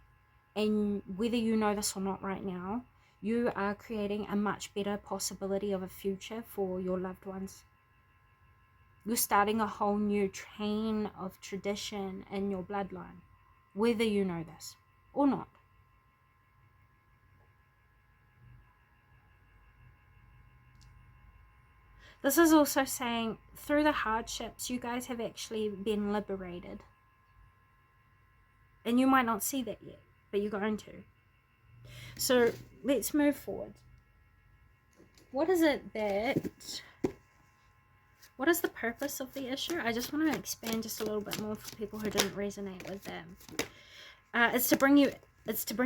And whether you know this or not right now, you are creating a much better possibility of a future for your loved ones. You're starting a whole new chain of tradition in your bloodline, whether you know this or not. This is also saying through the hardships, you guys have actually been liberated. And you might not see that yet, but you're going to. So let's move forward. What is the purpose of the issue? I just want to expand just a little bit more for people who didn't resonate with them. It's to bring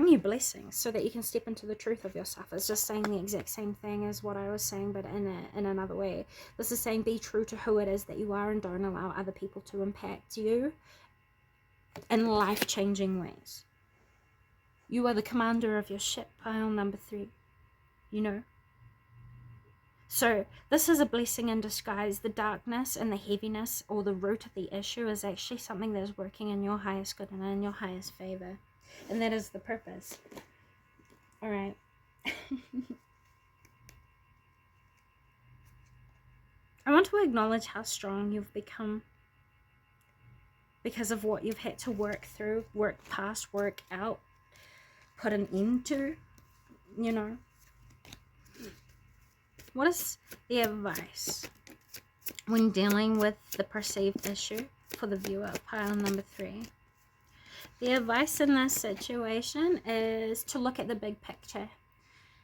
you blessings so that you can step into the truth of yourself. It's just saying the exact same thing as what I was saying, but in another way. This is saying be true to who it is that you are and don't allow other people to impact you in life-changing ways. You are the commander of your ship, pile number 3. You know? So this is a blessing in disguise. The darkness and the heaviness, or the root of the issue, is actually something that is working in your highest good and in your highest favor. And that is the purpose. All right. I want to acknowledge how strong you've become because of what you've had to work through, work past, work out, put an end to, you know. What is the advice when dealing with the perceived issue for the viewer of pile number 3? The advice in this situation is to look at the big picture.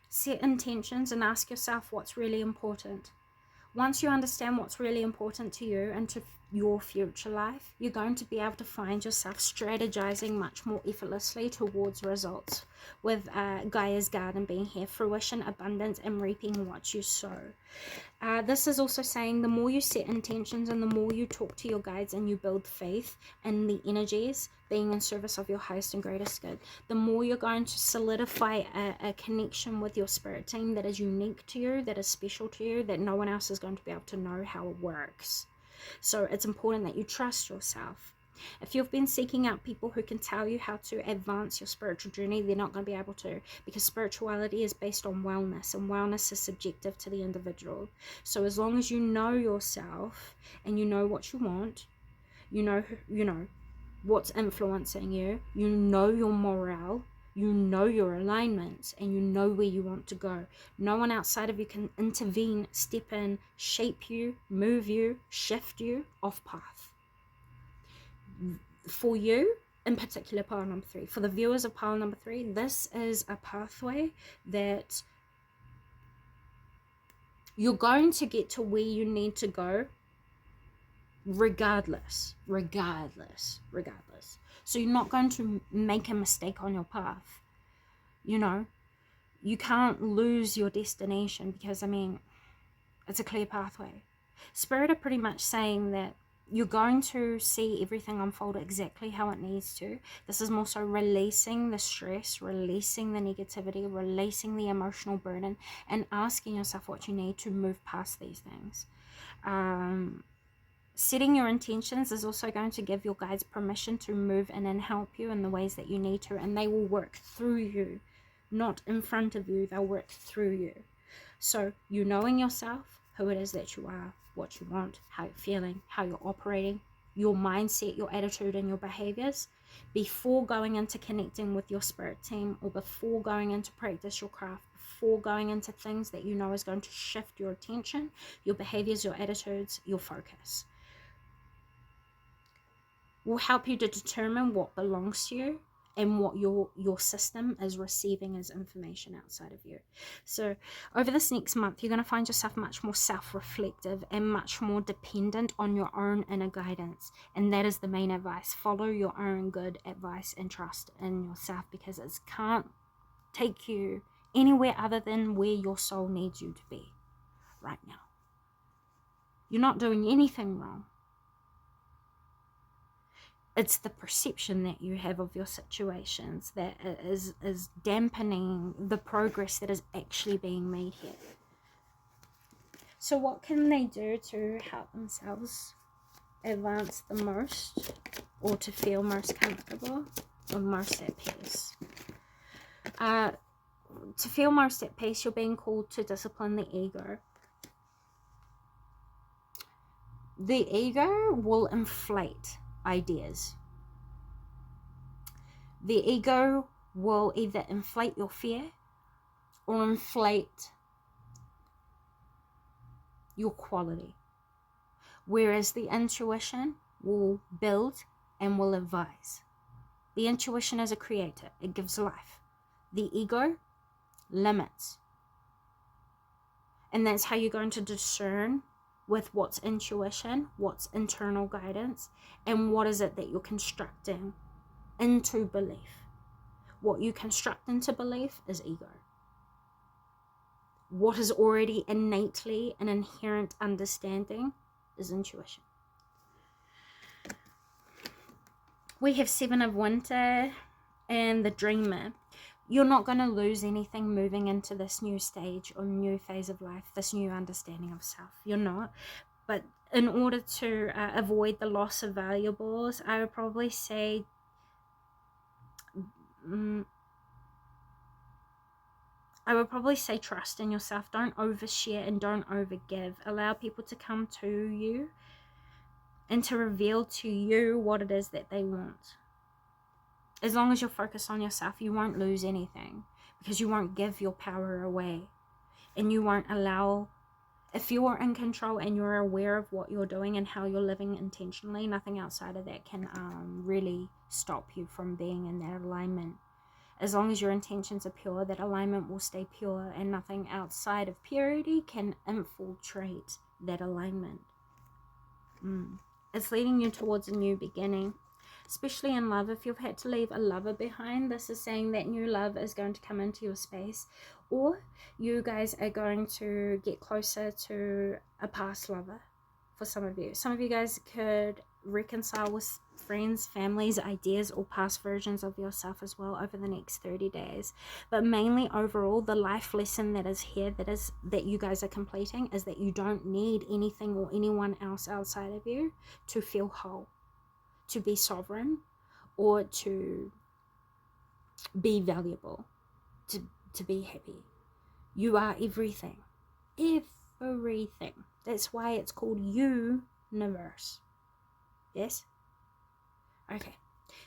Set intentions and ask yourself what's really important. Once you understand what's really important to you and to your future life, you're going to be able to find yourself strategizing much more effortlessly towards results, with Gaia's garden being here, fruition, abundance, and reaping what you sow. This is also saying the more you set intentions and the more you talk to your guides and you build faith in the energies being in service of your highest and greatest good, the more you're going to solidify a connection with your spirit team that is unique to you, that is special to you, that no one else is going to be able to know how it works. So it's important that you trust yourself. If you've been seeking out people who can tell you how to advance your spiritual journey, they're not going to be able to, because spirituality is based on wellness, and wellness is subjective to the individual. So as long as you know yourself and you know what you want, you know what's influencing you, you know your morale, you know your alignments, and you know where you want to go. No one outside of you can intervene, step in, shape you, move you, shift you off path. For you, in particular, pile number 3, for the viewers of pile number 3, this is a pathway that you're going to get to where you need to go regardless. So you're not going to make a mistake on your path. You know, you can't lose your destination because, I mean, it's a clear pathway. Spirit are pretty much saying that you're going to see everything unfold exactly how it needs to. This is more so releasing the stress, releasing the negativity, releasing the emotional burden, and asking yourself what you need to move past these things. Setting your intentions is also going to give your guides permission to move in and help you in the ways that you need to, and they will work through you, not in front of you. They'll work through you. So you knowing yourself, who it is that you are, what you want, how you're feeling, how you're operating, your mindset, your attitude, and your behaviors before going into connecting with your spirit team, or before going into practice your craft, before going into things that you know is going to shift your attention, your behaviors, your attitudes, your focus, will help you to determine what belongs to you and what your system is receiving as information outside of you. So over this next month, you're going to find yourself much more self-reflective and much more dependent on your own inner guidance. And that is the main advice. Follow your own good advice and trust in yourself, because it can't take you anywhere other than where your soul needs you to be right now. You're not doing anything wrong. It's the perception that you have of your situations that is dampening the progress that is actually being made here. So what can they do to help themselves advance the most, or to feel most comfortable or most at peace? To feel most at peace, you're being called to discipline the ego. The ego will inflate ideas. The ego will either inflate your fear or inflate your quality, whereas the intuition will build and will advise. The intuition is a creator. It gives life. The ego limits. And that's how you're going to discern with what's intuition, what's internal guidance, and what is it that you're constructing into belief. What you construct into belief is ego. What is already innately an inherent understanding is intuition. We have Seven of Winter and the Dreamer. You're not going to lose anything moving into this new stage or new phase of life, this new understanding of self. You're not. But in order to avoid the loss of valuables, I would probably say trust in yourself. Don't overshare and don't overgive. Allow people to come to you and to reveal to you what it is that they want. As long as you're focused on yourself, you won't lose anything, because you won't give your power away, and you won't allow, if you're in control and you're aware of what you're doing and how you're living intentionally, nothing outside of that can really stop you from being in that alignment. As long as your intentions are pure, that alignment will stay pure, and nothing outside of purity can infiltrate that alignment. It's leading you towards a new beginning, especially in love. If you've had to leave a lover behind, this is saying that new love is going to come into your space, or you guys are going to get closer to a past lover. For some of you guys could reconcile with friends, families, ideas, or past versions of yourself as well over the next 30 days. But mainly overall, the life lesson that is here, that you guys are completing, is that you don't need anything or anyone else outside of you to feel whole, to be sovereign, or to be valuable, to be happy. You are everything. Everything. That's why it's called universe. Yes? Okay.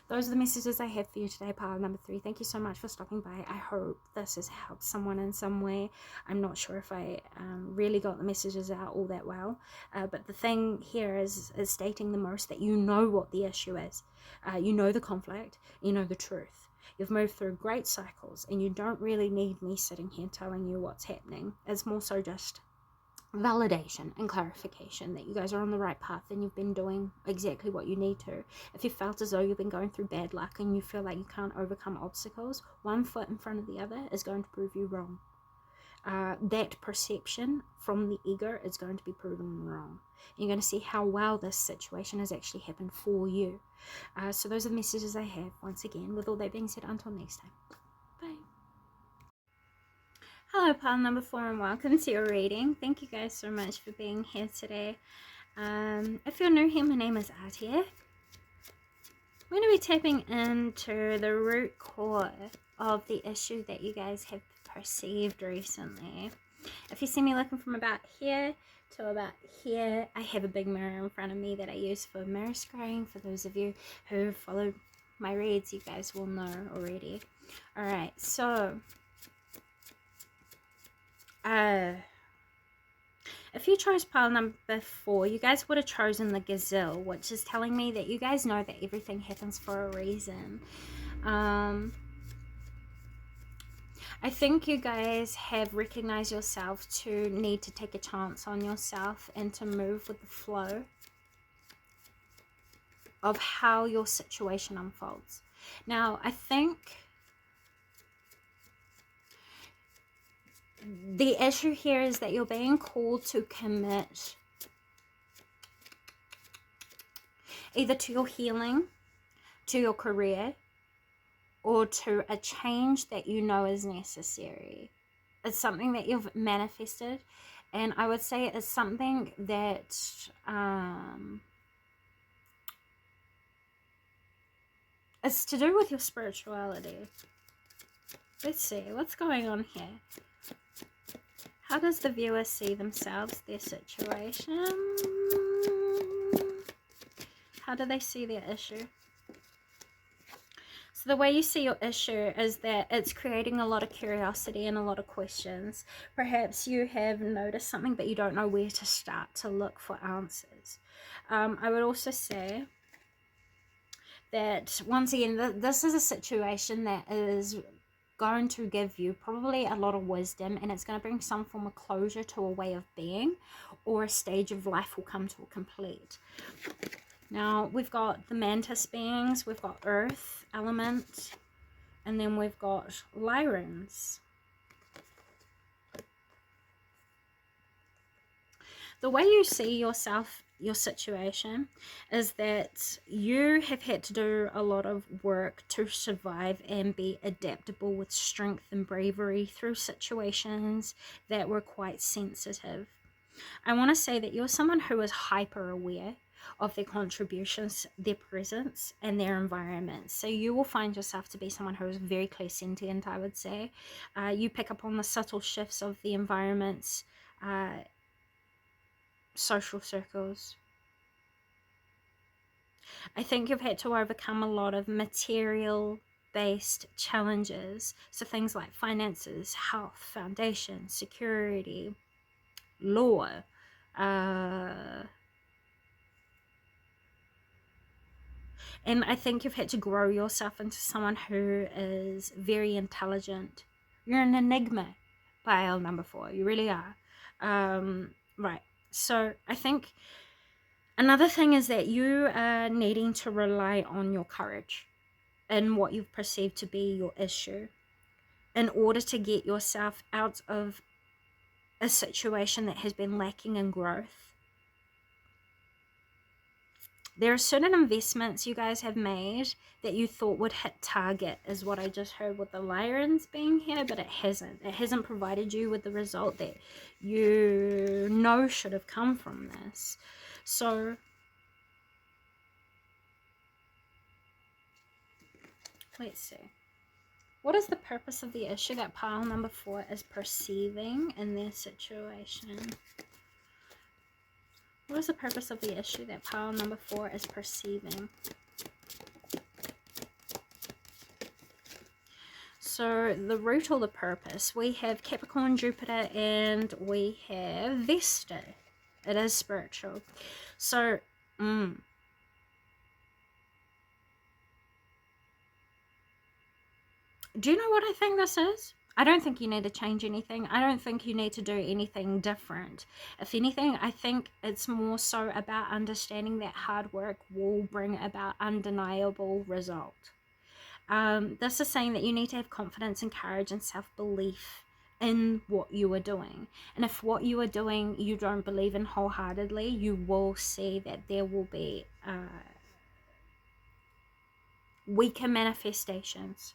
Those are the messages I have for you today, pile number 3. Thank you so much for stopping by. I hope this has helped someone in some way. I'm not sure if I really got the messages out all that well. But the thing here is stating the most that you know what the issue is. You know the conflict. You know the truth. You've moved through great cycles, and you don't really need me sitting here telling you what's happening. It's more so just validation and clarification that you guys are on the right path and you've been doing exactly what you need to. If you felt as though you've been going through bad luck and you feel like you can't overcome obstacles, one foot in front of the other is going to prove you wrong. That perception from the ego is going to be proven wrong. You're going to see how well this situation has actually happened for you. So those are the messages I have. Once again, with all that being said, until next time. Bye. Hello, pile number 4, and welcome to your reading. Thank you guys so much for being here today. If you're new here, my name is Atia. We're going to be tapping into the root core of the issue that you guys have perceived recently. If you see me looking from about here to about here, I have a big mirror in front of me that I use for mirror scrying. For those of you who followed my reads, you guys will know already. Alright, so if you chose pile number 4, you guys would have chosen the gazelle, which is telling me that you guys know that everything happens for a reason. I think you guys have recognized yourself to need to take a chance on yourself and to move with the flow of how your situation unfolds. Now, I think the issue here is that you're being called to commit either to your healing, to your career, or to a change that you know is necessary. It's something that you've manifested, and I would say it's something that it's to do with your spirituality. Let's see what's going on here. How does the viewer see themselves, their situation? How do they see their issue? So the way you see your issue is that it's creating a lot of curiosity and a lot of questions. Perhaps you have noticed something, but you don't know where to start to look for answers. I would also say that, once again, this is a situation that is going to give you probably a lot of wisdom, and it's going to bring some form of closure to a way of being, or a stage of life will come to a complete. Now, we've got the mantis beings, we've got earth element, and then we've got Lyrans. The way you see yourself, your situation, is that you have had to do a lot of work to survive and be adaptable with strength and bravery through situations that were quite sensitive. I want to say that you're someone who is hyper aware of their contributions, their presence, and their environment. So you will find yourself to be someone who is very clairsentient, I would say. You pick up on the subtle shifts of the environments, social circles. I think you've had to overcome a lot of material based challenges. So things like finances, health, foundation, security, law, and I think you've had to grow yourself into someone who is very intelligent. You're an enigma, pile number 4. You really are. Right. So I think another thing is that you are needing to rely on your courage and what you've perceived to be your issue in order to get yourself out of a situation that has been lacking in growth. There are certain investments you guys have made that you thought would hit target, is what I just heard with the Lyrans being here, but it hasn't. It hasn't provided you with the result that you know should have come from this. So let's see. What is the purpose of the issue that pile number 4 is perceiving in their situation? What is the purpose of the issue that pile number 4 is perceiving? So the root or the purpose, we have Capricorn, Jupiter, and we have Vesta. It is spiritual. So, do you know what I think this is? I don't think you need to change anything. I don't think you need to do anything different. If anything, I think it's more so about understanding that hard work will bring about undeniable result. This is saying that you need to have confidence and courage and self-belief in what you are doing. And if what you are doing you don't believe in wholeheartedly, you will see that there will be weaker manifestations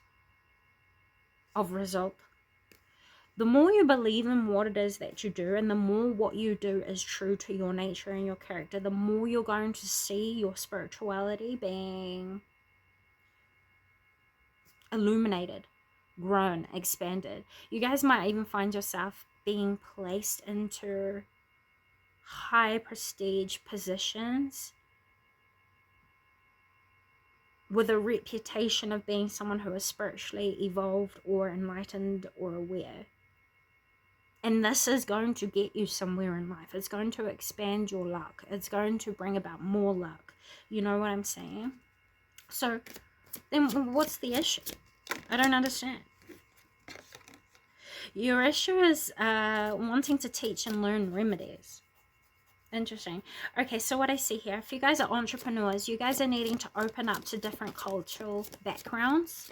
of result. the more you believe in what it is that you do, and the more what you do is true to your nature and your character, the more you're going to see your spirituality being illuminated, grown, expanded. You guys might even find yourself being placed into high prestige positions with a reputation of being someone who is spiritually evolved or enlightened or aware. And this is going to get you somewhere in life. It's going to expand your luck. It's going to bring about more luck. You know what I'm saying? So then what's the issue? I don't understand. Your issue is wanting to teach and learn remedies. Interesting. Okay, so what I see here, if you guys are entrepreneurs, you guys are needing to open up to different cultural backgrounds,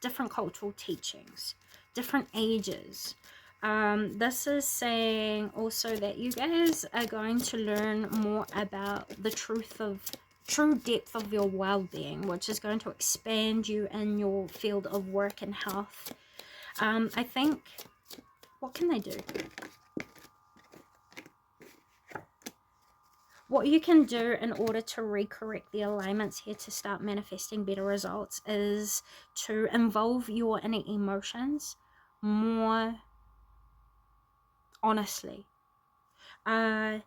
different cultural teachings, different ages. This is saying also that you guys are going to learn more about the true depth of your well-being, which is going to expand you in your field of work and health. I think, what can they do? What you can do in order to recorrect the alignments here to start manifesting better results is to involve your inner emotions more honestly. If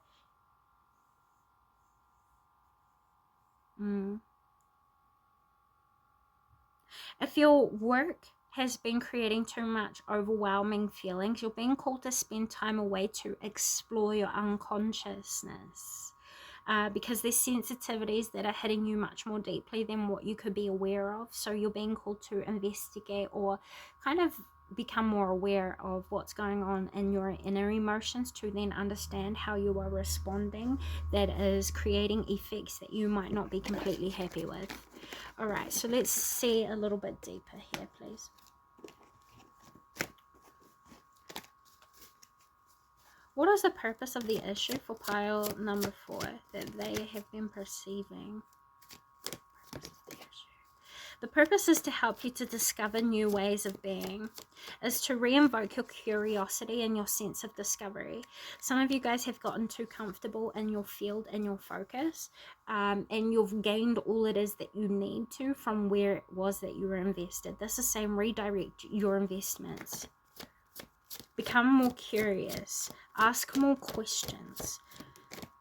your work has been creating too much overwhelming feelings, you're being called to spend time away to explore your unconsciousness. Because there's sensitivities that are hitting you much more deeply than what you could be aware of. So you're being called to investigate or kind of become more aware of what's going on in your inner emotions to then understand how you are responding that is creating effects that you might not be completely happy with. All right, so let's see a little bit deeper here, please. What is the purpose of the issue for pile number 4 that they have been perceiving? The purpose is to help you to discover new ways of being, is to re-invoke your curiosity and your sense of discovery. Some of you guys have gotten too comfortable in your field and your focus, and you've gained all it is that you need to from where it was that you were invested. This is saying redirect your investments. Become more curious. Ask more questions.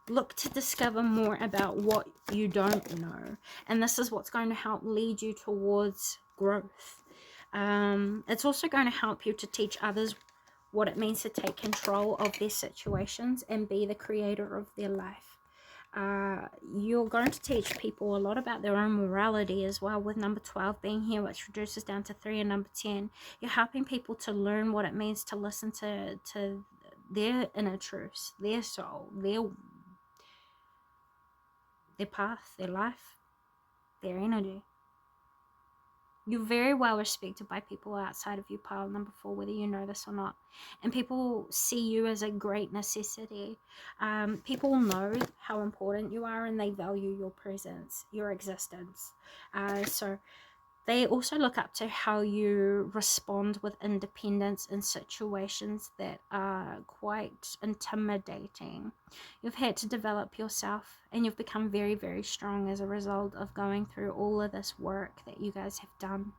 Look to discover more about what you don't know. And this is what's going to help lead you towards growth. It's also going to help you to teach others what it means to take control of their situations and be the creator of their life. You're going to teach people a lot about their own morality as well, with number 12 being here, which reduces down to 3, and number 10. You're helping people to learn what it means to listen to their inner truths, their soul, their path, their life, their energy. You're very well respected by people outside of you, pile number 4, whether you know this or not. And people see you as a great necessity. People know how important you are and they value your presence, your existence. So they also look up to how you respond with independence in situations that are quite intimidating. You've had to develop yourself and you've become very, very strong as a result of going through all of this work that you guys have done.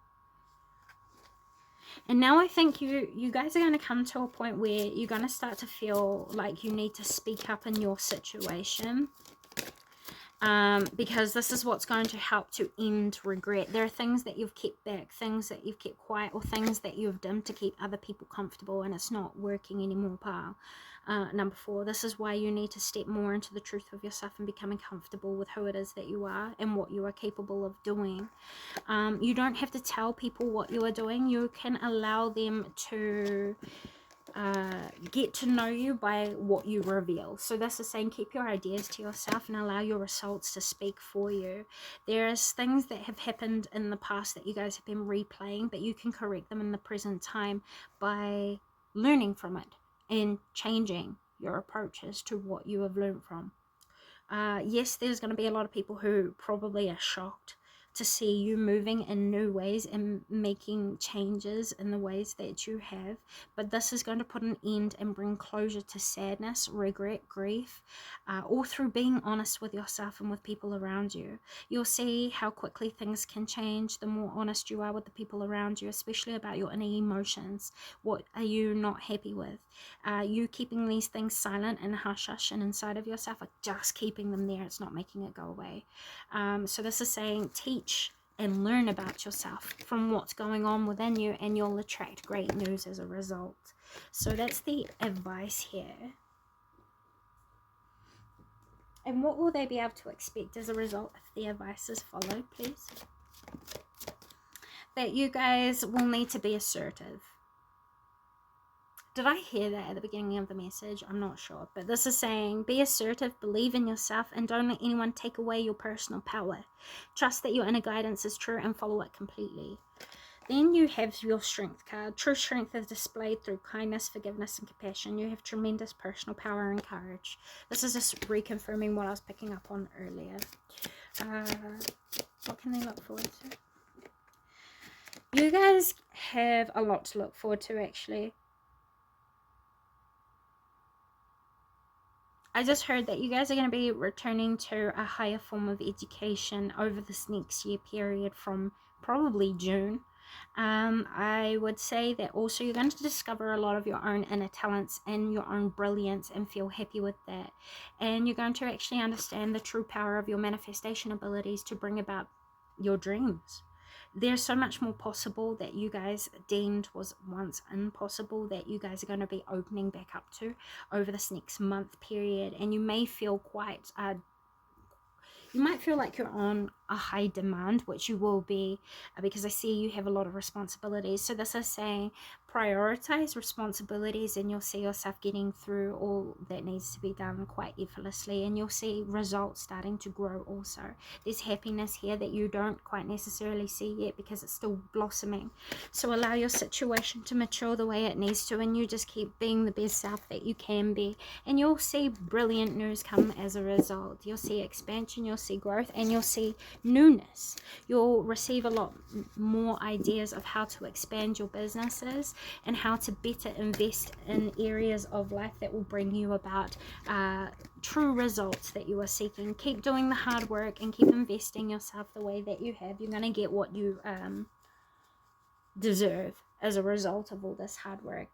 And now I think you guys are going to come to a point where you're going to start to feel like you need to speak up in your situation. Because this is what's going to help to end regret. There are things that you've kept back, things that you've kept quiet, or things that you've done to keep other people comfortable, and it's not working anymore, pal. Number 4, this is why you need to step more into the truth of yourself and becoming comfortable with who it is that you are and what you are capable of doing. You don't have to tell people what you are doing. You can allow them to get to know you by what you reveal. So this is saying keep your ideas to yourself and allow your results to speak for you. There's things that have happened in the past that you guys have been replaying, but you can correct them in the present time by learning from it and changing your approaches to what you have learned from. Yes, there's going to be a lot of people who probably are shocked to see you moving in new ways and making changes in the ways that you have. But this is going to put an end and bring closure to sadness, regret, grief, all through being honest with yourself and with people around you. You'll see how quickly things can change the more honest you are with the people around you, especially about your inner emotions. What are you not happy with? You keeping these things silent and hush-hush and inside of yourself are just keeping them there. It's not making it go away. So this is saying teach and learn about yourself from what's going on within you, and you'll attract great news as a result. So that's the advice here. And what will they be able to expect as a result if the advice is followed, please? That you guys will need to be assertive. Did I hear that at the beginning of the message? I'm not sure. But this is saying, be assertive, believe in yourself, and don't let anyone take away your personal power. Trust that your inner guidance is true and follow it completely. Then you have your strength card. True strength is displayed through kindness, forgiveness, and compassion. You have tremendous personal power and courage. This is just reconfirming what I was picking up on earlier. What can they look forward to? You guys have a lot to look forward to, actually. I just heard that you guys are going to be returning to a higher form of education over this next year period from probably June. I would say that also you're going to discover a lot of your own inner talents and your own brilliance and feel happy with that. And you're going to actually understand the true power of your manifestation abilities to bring about your dreams. There's so much more possible that you guys deemed was once impossible that you guys are going to be opening back up to over this next month period. And you may feel quite you might feel like you're on a high demand, which you will be, because I see you have a lot of responsibilities. So this is saying prioritize responsibilities, and you'll see yourself getting through all that needs to be done quite effortlessly, and you'll see results starting to grow also. There's happiness here that you don't quite necessarily see yet because it's still blossoming. So allow your situation to mature the way it needs to, and you just keep being the best self that you can be, and you'll see brilliant news come as a result. You'll see expansion, you'll see growth, and you'll see newness. You'll receive a lot more ideas of how to expand your businesses and how to better invest in areas of life that will bring you about true results that you are seeking. Keep doing the hard work and keep investing yourself the way that you have. You're going to get what you deserve as a result of all this hard work.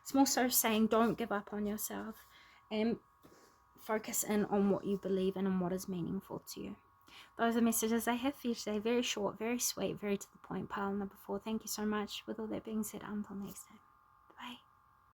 It's more so saying don't give up on yourself and focus in on what you believe in and what is meaningful to you. Those are the messages I have for you today. Very short, very sweet, very to the point. Pile number 4. Thank you so much. With all that being said, until next time.